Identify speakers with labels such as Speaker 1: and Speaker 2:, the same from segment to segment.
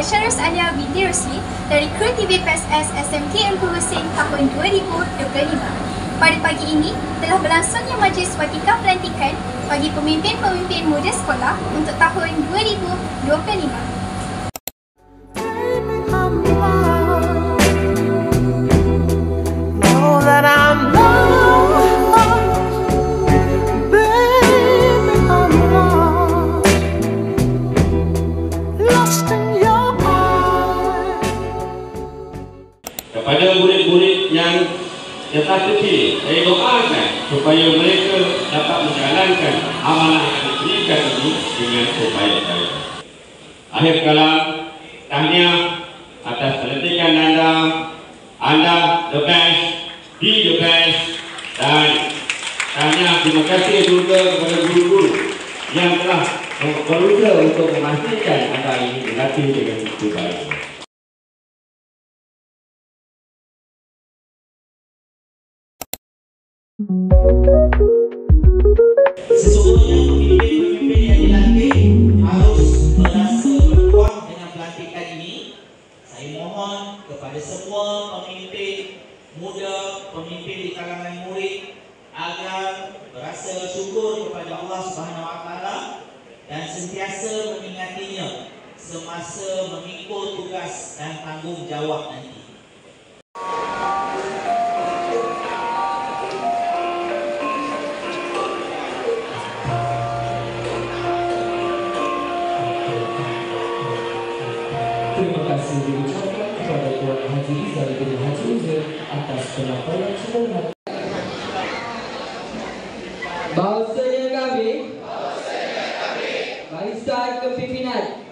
Speaker 1: Muhammad Syarus Alia binti Rusli dari Kru TV PSS SMK Engku Hussein tahun 2025. Pada pagi ini telah berlangsungnya majlis watika pelantikan bagi pemimpin-pemimpin muda sekolah untuk tahun 2025.
Speaker 2: Kepada murid-murid yang telah terpilih, saya doakan supaya mereka dapat menjalankan amanah yang diberikan ini dengan sebaik-baik. Akhir kalam, tahniah atas pelantikan anda. Anda the best, be the best, dan tahniah terima kasih juga kepada guru-guru yang telah berusaha untuk memastikan anda ini dilatih dengan begitu baik.
Speaker 3: Sesungguhnya pemimpin-pemimpin yang dilantik harus merasa berpuas dengan pelantikan ini. Saya mohon kepada semua pemimpin muda, pemimpin di kalangan murid agar berasa syukur kepada Allah SWT dan sentiasa mengingatinya semasa memikul tugas dan tanggungjawab nanti.
Speaker 4: Terima kasih diucapkan kepada Tuan Haji Rizal bin Haji Uzair atas penyampaian semangat.
Speaker 5: Bahawasanya kami Barisan Kepimpinan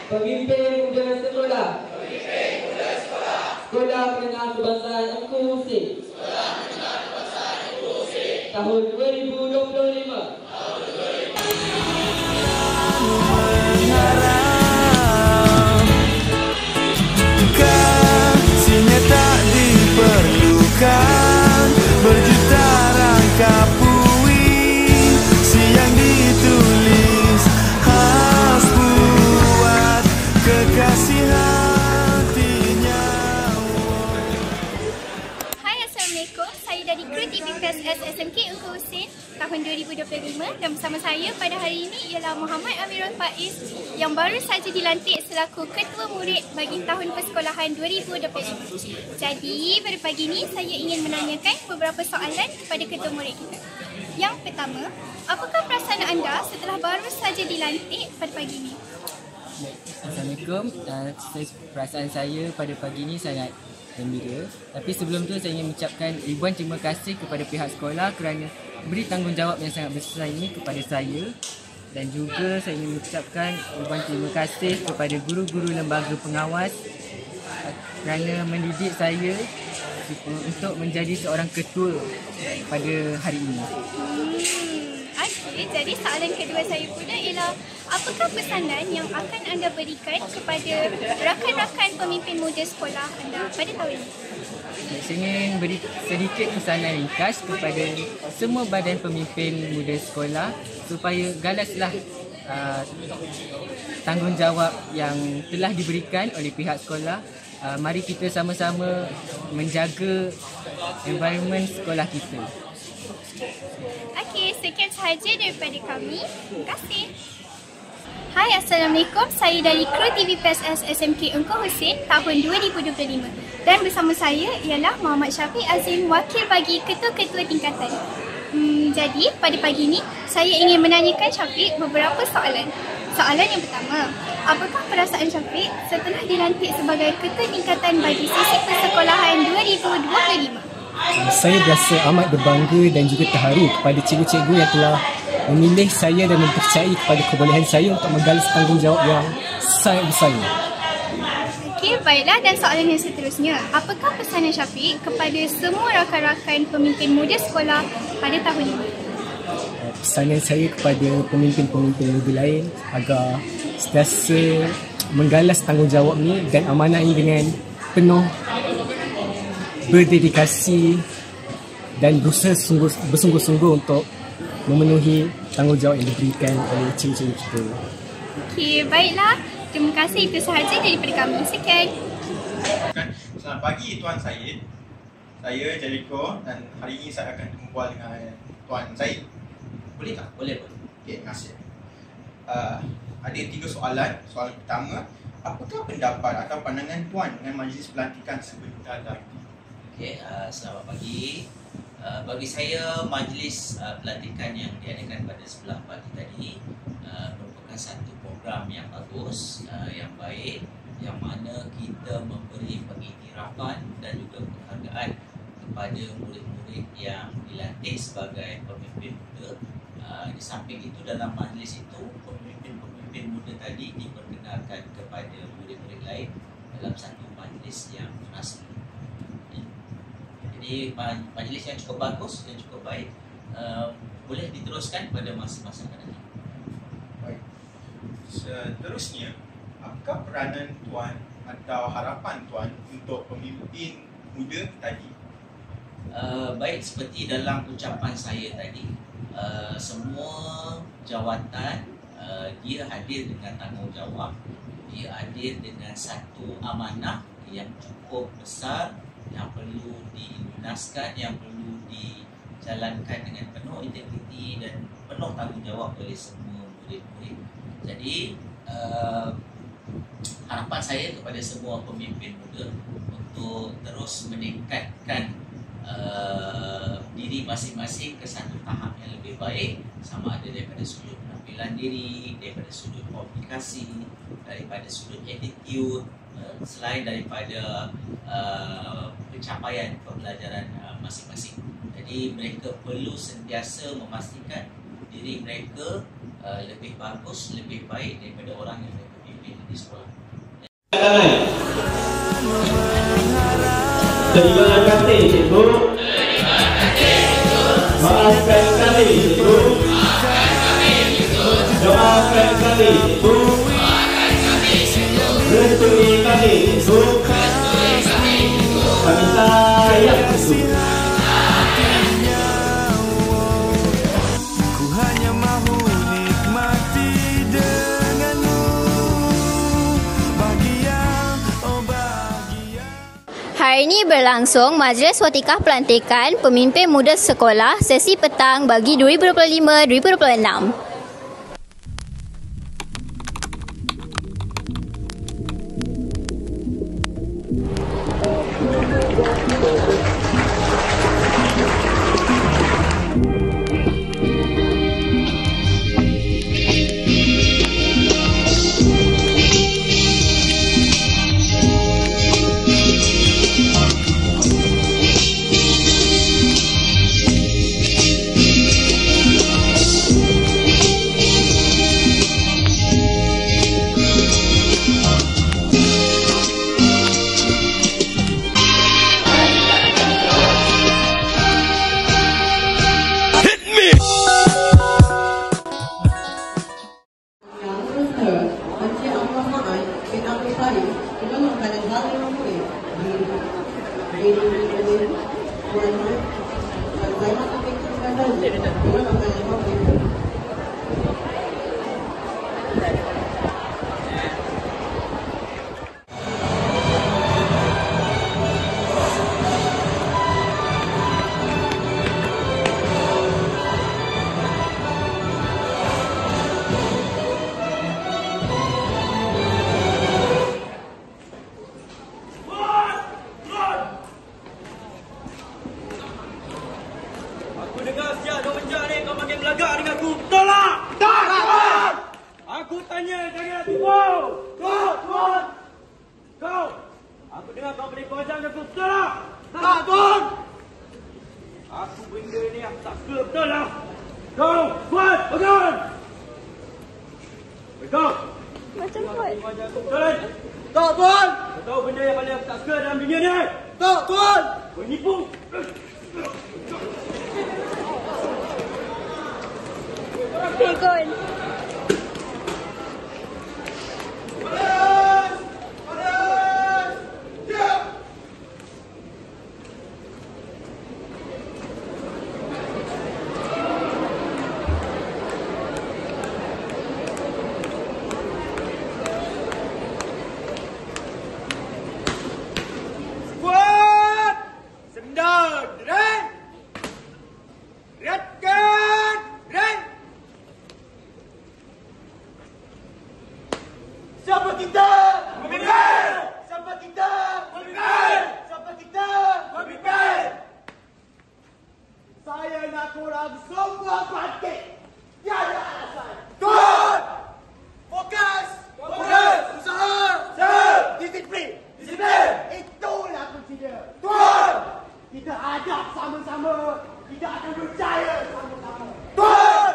Speaker 5: Pemimpin Muda Sekolah Sekolah Menengah Kebangsaan Engku Hussein tahun 2025.
Speaker 6: Kasihnya tak diperlukan, berjuta rangka puisi yang ditulis khas buat kekasih hatinya.
Speaker 1: Hai, Assalamualaikum. Saya dari Kru TV PSS SMK Engku Hussein tahun 2025 dan bersama saya pada hari ini ialah Muhammad Amirul Faiz yang baru saja dilantik selaku Ketua Murid bagi tahun persekolahan 2025. Jadi pada pagi ini saya ingin menanyakan beberapa soalan kepada Ketua Murid kita. Yang pertama, apakah perasaan anda setelah baru saja dilantik pada pagi ini?
Speaker 5: Assalamualaikum. Perasaan saya pada pagi ini sangat gembira. Tapi sebelum tu saya ingin mengucapkan ribuan terima kasih kepada pihak sekolah kerana beri tanggungjawab yang sangat besar ini kepada saya. Dan juga saya ingin mengucapkan ribuan terima kasih kepada guru-guru lembaga pengawas kerana mendidik saya untuk menjadi seorang ketua pada hari ini.
Speaker 1: Okey, jadi soalan kedua saya pula ialah apakah pesanan yang akan anda berikan kepada rakan-rakan pemimpin muda sekolah anda pada tahun ini?
Speaker 5: Saya ingin beri sedikit pesanan ringkas kepada semua badan pemimpin muda sekolah supaya galaslah tanggungjawab yang telah diberikan oleh pihak sekolah. Mari kita sama-sama menjaga environment sekolah kita.
Speaker 1: Okey, sekian sahaja daripada kami. Terima kasih. Hai, Assalamualaikum. Saya dari Kru TV PSS SMK Engku Hussein tahun 2025. Dan bersama saya ialah Muhammad Syafiq Azim, wakil bagi ketua-ketua tingkatan. Jadi, pada pagi ini, saya ingin menanyakan Syafiq beberapa soalan. Soalan yang pertama, apakah perasaan Syafiq setelah dilantik sebagai ketua tingkatan bagi sesi persekolahan 2025?
Speaker 4: Saya berasa amat berbangga dan juga terharu kepada cikgu-cikgu yang telah memilih saya dan mempercayai kepada kebolehan saya untuk menggalas tanggungjawab yang sangat besar ini.
Speaker 1: Okey, baiklah, dan soalan yang seterusnya. Apakah pesanan Syafiq kepada semua rakan-rakan pemimpin muda sekolah pada tahun ini?
Speaker 4: Pesanan saya kepada pemimpin-pemimpin muda lain agar sentiasa menggalas tanggungjawab ni dan amanah ini dengan penuh berdedikasi dan berusaha bersungguh-sungguh untuk memenuhi tanggungjawab yang diberikan oleh cikgu-cikgu kita.
Speaker 1: Okey, baiklah. Terima kasih, itu sahaja daripada kami. Sekian.
Speaker 7: Selamat pagi Tuan Syed. Saya Jericho dan hari ini saya akan berbual dengan Tuan Syed. Boleh tak?
Speaker 3: Boleh.
Speaker 7: Okey, terima kasih. Ada 3 soalan. Soalan pertama, apakah pendapat atau pandangan Tuan dengan majlis pelantikan sebentar tadi?
Speaker 3: Okey, selamat pagi. Bagi saya, majlis pelantikan yang diadakan pada sebelah pagi tadi merupakan satu program yang bagus, yang baik, yang mana kita memberi pengiktirafan dan juga penghargaan kepada murid-murid yang dilantik sebagai pemimpin muda. Di samping itu, dalam majlis itu, pemimpin muda tadi diperkenalkan kepada murid-murid lain dalam satu majlis yang rasmi. Jadi majlis yang cukup bagus dan cukup baik, boleh diteruskan pada masa-masa akan datang.
Speaker 7: Baik. Seterusnya, apakah peranan Tuan atau harapan Tuan untuk pemimpin muda tadi?
Speaker 3: Baik, seperti dalam ucapan saya tadi, semua jawatan dia hadir dengan tanggungjawab, dia hadir dengan satu amanah yang cukup besar, yang perlu dilunaskan, yang perlu dijalankan dengan penuh integriti dan penuh tanggungjawab oleh semua murid-murid. Jadi harapan saya kepada semua pemimpin muda untuk terus meningkatkan diri masing-masing ke satu tahap yang lebih baik, sama ada daripada sudut penampilan diri, daripada sudut komunikasi, daripada sudut attitude, selain daripada pencapaian pembelajaran masing-masing. Jadi mereka perlu sentiasa memastikan diri mereka lebih bagus, lebih baik daripada orang yang mereka pimpin di sekolah.
Speaker 2: Terima kasih Cikgu. Maafkan kami Cikgu. Doakan kami Cikgu. Restui kami Cikgu. Kami sayang Cikgu.
Speaker 6: Ku hanya mahu nikmati denganmu. Bahagia, oh bahagia.
Speaker 8: Hari ini berlangsung Majlis Watikah Pelantikan Pemimpin Muda Sekolah sesi petang bagi 2025-2026.
Speaker 6: Siapa kita? Pemimpin! Siapa kita? Pemimpin! Siapa kita? Pemimpin! Saya nak korang semua bangkit. Tiada alasan. Tuan! Fokus! Fokus! Usaha! Disiplin! Disiplin! Itulah kuncinya. Tuan! Kita hadap sama-sama. Kita akan berjaya sama-sama. Tuan!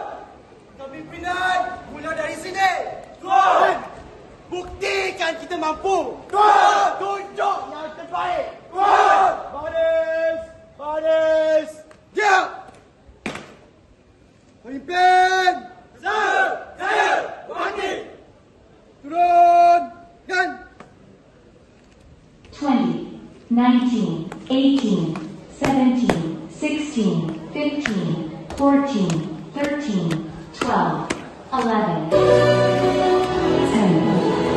Speaker 6: Kepimpinan mula dari sini. Tuan! Buktikan kita mampu. Tuan! Tunjuk yang terbaik. Tuan! Baris! Baris! Diam! Pemimpin! Saya! Wakil! Turun! Dan!
Speaker 9: 20, 19, 18, 17, 16, 15, 14, 13, 12, 11, 10, 9, 8, 7, 6,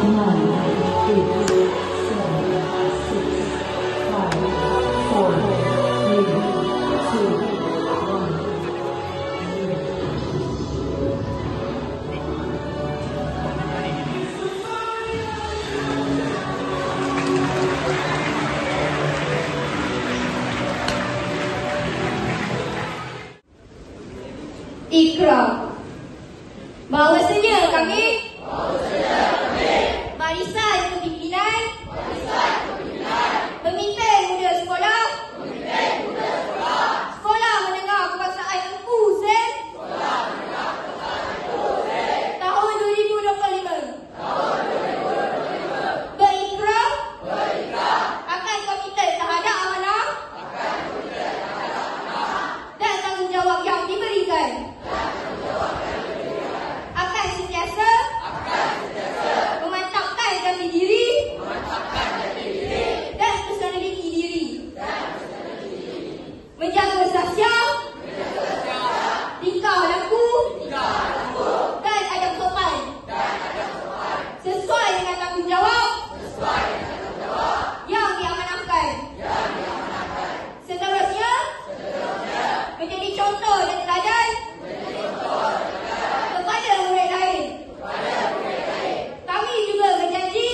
Speaker 9: 5, 4, 3, 2, 1.
Speaker 10: Ikrar. Bahawasanya kami barisan kepimpinan pemimpin muda sekolah sekolah menengah kebangsaan Engku Sen tahun 2025 berikrar akan komited terhadap amanah dan tanggungjawab yang diberikan. Akan sentiasa memantapkan jati diri dan personaliti diri, menjaga sahsiah, tingkah laku dan adab sopan sesuai dengan tanggungjawab yang diamanahkan. Seterusnya menjadi contoh dan teladan kepada murid lain. Kami juga berjanji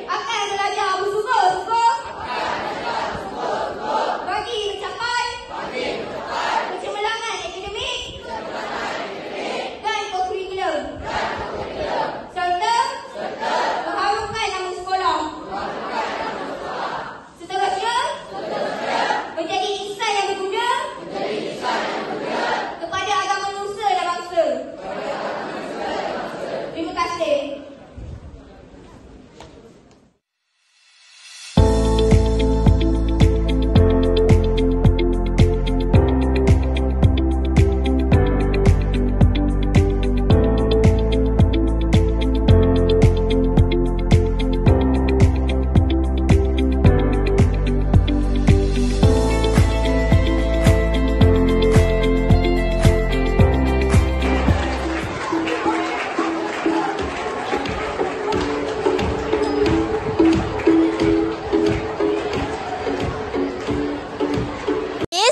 Speaker 10: akan belajar bersungguh-sungguh bagi mencapai kecemerlangan akademik dan kurikulum serta mengharumkan nama sekolah. Seterusnya menjadi insan yang berguna kepada agama nusa dan bangsa. Terima kasih.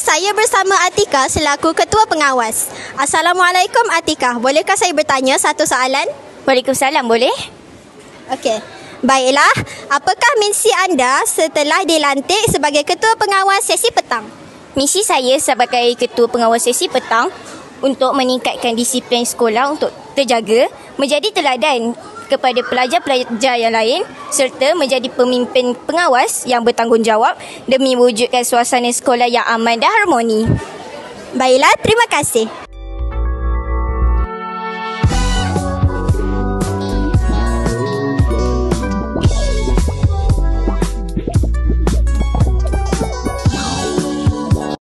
Speaker 8: Saya bersama Atika selaku Ketua Pengawas. Assalamualaikum Atika, bolehkah saya bertanya satu soalan?
Speaker 11: Waalaikumsalam, boleh?
Speaker 8: Okey. Baiklah, apakah misi anda setelah dilantik sebagai Ketua Pengawas sesi petang?
Speaker 11: Misi saya sebagai Ketua Pengawas sesi petang untuk meningkatkan disiplin sekolah untuk terjaga, menjadi teladan kepada pelajar-pelajar yang lain serta menjadi pemimpin pengawas yang bertanggungjawab demi mewujudkan suasana sekolah yang aman dan harmoni.
Speaker 8: Baiklah, terima kasih.